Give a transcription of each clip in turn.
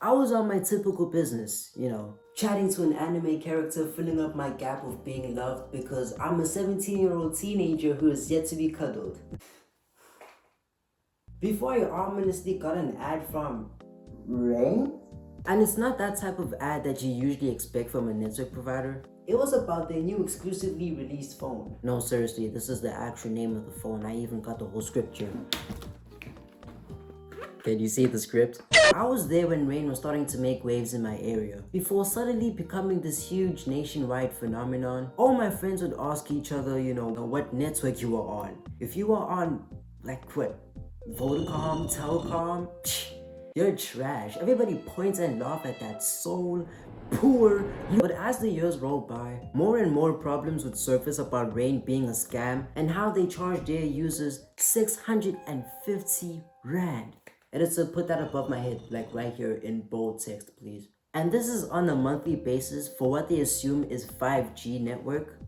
I was on my typical business, chatting to an anime character, filling up my gap of being loved because I'm a 17-year-old teenager who is yet to be cuddled. Before I ominously got an ad from Rain? And it's not that type of ad that you usually expect from a network provider. It was about their new exclusively released phone. No, seriously, this is the actual name of the phone. I even got the whole scripture. Can you see the script? I was there when Rain was starting to make waves in my area, before suddenly becoming this huge nationwide phenomenon. All my friends would ask each other, what network you were on. If you were on, like what, Vodacom, Telecom, you're trash. Everybody points and laugh at that soul poor. But as the years rolled by, more and more problems would surface about Rain being a scam and how they charge their users 650 Rand. Editor, put that above my head, like right here in bold text, please. And this is on a monthly basis for what they assume is 5G network.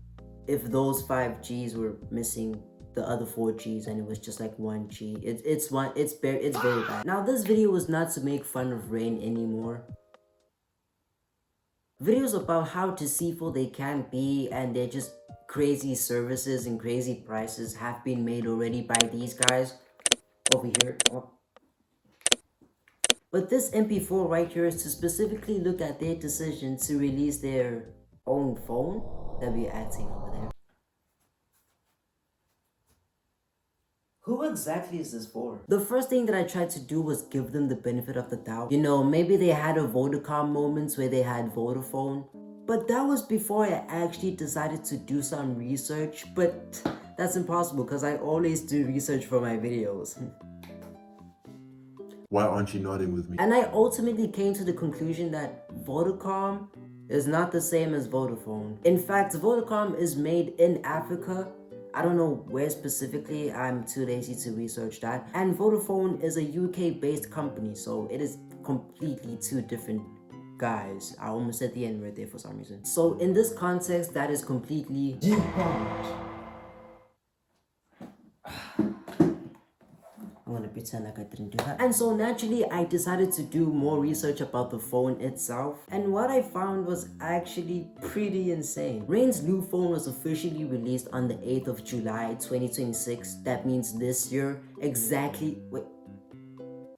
If those 5Gs were missing the other 4Gs and it was just like 1G, it's very bad. Now this video was not to make fun of Rain anymore. Videos about how deceitful they can be and they're just crazy services and crazy prices have been made already by these guys over here. But this MP4 right here is to specifically look at their decision to release their own phone that we're acting over there. Who exactly is this for? The first thing that I tried to do was give them the benefit of the doubt. Maybe they had a Vodacom moments where they had Vodafone. But that was before I actually decided to do some research. But that's impossible because I always do research for my videos. Why aren't you nodding with me? And I ultimately came to the conclusion that Vodacom is not the same as Vodafone. In fact, Vodacom is made in Africa. I don't know where specifically, I'm too lazy to research that. And Vodafone is a UK-based company, so it is completely two different guys. I almost said the N-word there for some reason. So in this context, that is completely debunked. I'm gonna pretend like I didn't do that. And so naturally, I decided to do more research about the phone itself. And what I found was actually pretty insane. Rain's new phone was officially released on the 8th of July, 2026. That means this year,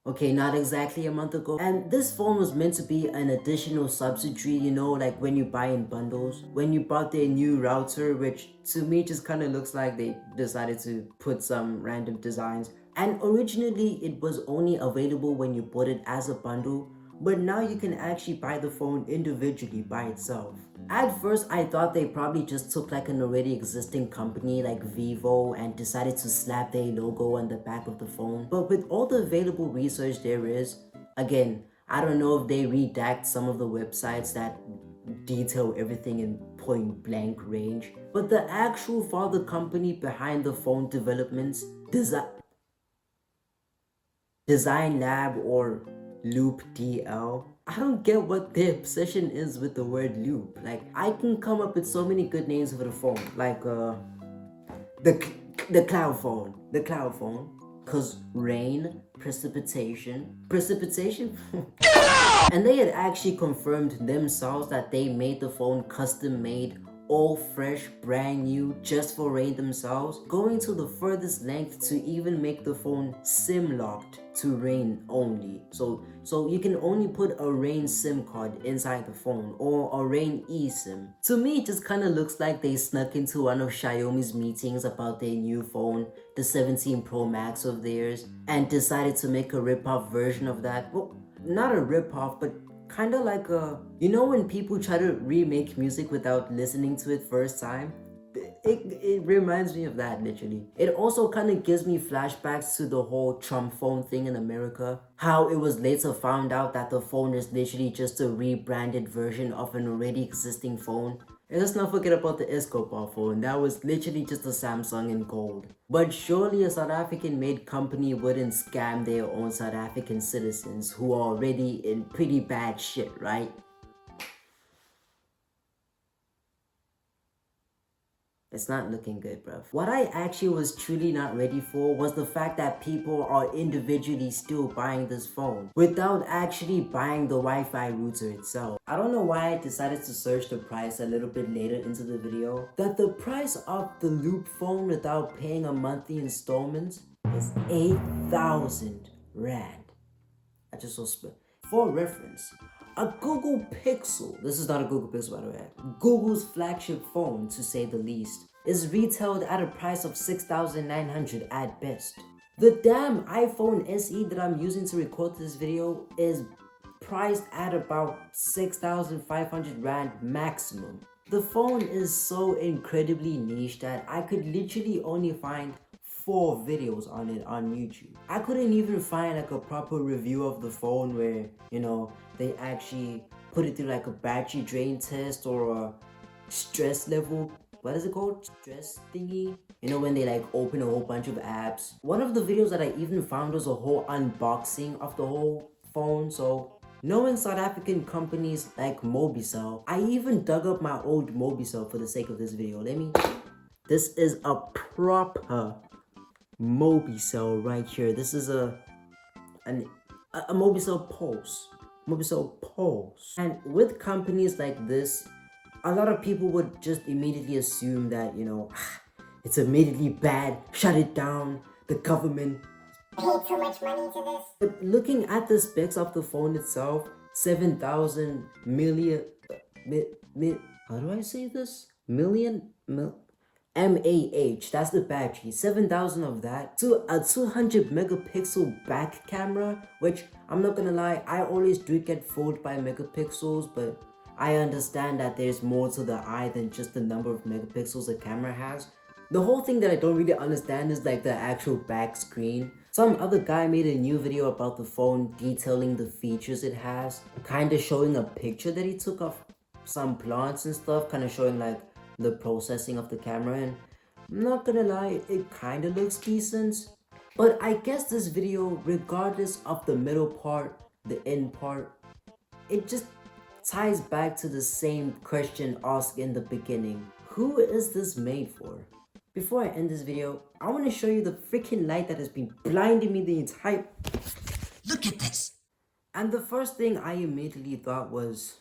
okay, not exactly a month ago. And this phone was meant to be an additional subsidiary, like when you buy in bundles. When you bought their new router, which to me just kind of looks like they decided to put some random designs. And originally it was only available when you bought it as a bundle, but now you can actually buy the phone individually by itself. At first, I thought they probably just took like an already existing company like Vivo and decided to slap their logo on the back of the phone. But with all the available research there is, again, I don't know if they redact some of the websites that detail everything in point blank range, but the actual father company behind the phone developments, Design Lab or Loop DL. I don't get what their obsession is with the word loop. Like, I can come up with so many good names for the phone, like the cloud phone, cause rain, precipitation, and they had actually confirmed themselves that they made the phone custom made, all fresh, brand new, just for Rain themselves, going to the furthest length to even make the phone SIM locked to Rain only. So you can only put a Rain SIM card inside the phone or a Rain eSIM. To me, it just kind of looks like they snuck into one of Xiaomi's meetings about their new phone, the 17 Pro Max of theirs, and decided to make a rip-off version of that. Well, not a rip-off, but kind of like when people try to remake music without listening to it first time? It reminds me of that, literally. It also kind of gives me flashbacks to the whole Trump phone thing in America. How it was later found out that the phone is literally just a rebranded version of an already existing phone. And let's not forget about the Escobar phone. That was literally just a Samsung in gold. But surely a South African made company wouldn't scam their own South African citizens who are already in pretty bad shit, right? It's not looking good, bruv. What I actually was truly not ready for was the fact that people are individually still buying this phone without actually buying the Wi-Fi router itself. I don't know why I decided to search the price a little bit later into the video. That the price of the Loop phone without paying a monthly installment is 8,000 Rand. I just saw split. For reference, a Google Pixel, this is not a Google Pixel by the way, Google's flagship phone to say the least, is retailed at a price of 6,900 at best. The damn iPhone SE that I'm using to record this video is priced at about 6,500 Rand maximum. The phone is so incredibly niche that I could literally only find 4 videos on it on YouTube. I couldn't even find like a proper review of the phone where, you know, they actually put it through like a battery drain test or a stress level, what is it called? Stress thingy? You know, when they like open a whole bunch of apps. One of the videos that I even found was a whole unboxing of the whole phone. So knowing South African companies like Mobicel, I even dug up my old Mobicel for the sake of this video. This is a proper Mobicel right here. This is a Mobicel Pulse. Mobicel Pulse. And with companies like this, a lot of people would just immediately assume that, you know, it's immediately bad, shut it down, the government paid so much money to this. But looking at the specs of the phone itself, 7,000 million, how do I say this? MAH, that's the battery, 7,000 of that, to a 200 megapixel back camera, which I'm not gonna lie, I always do get fooled by megapixels, but I understand that there's more to the eye than just the number of megapixels a camera has. The whole thing that I don't really understand is like the actual back screen. Some other guy made a new video about the phone detailing the features it has, kind of showing a picture that he took of some plants and stuff, kind of showing like the processing of the camera, and I'm not gonna lie, it kind of looks decent. But I guess this video, regardless of the middle part, the end part, it just ties back to the same question asked in the beginning. Who is this made for? Before I end this video, I want to show you the freaking light that has been blinding me the entire... Look at this! And the first thing I immediately thought was,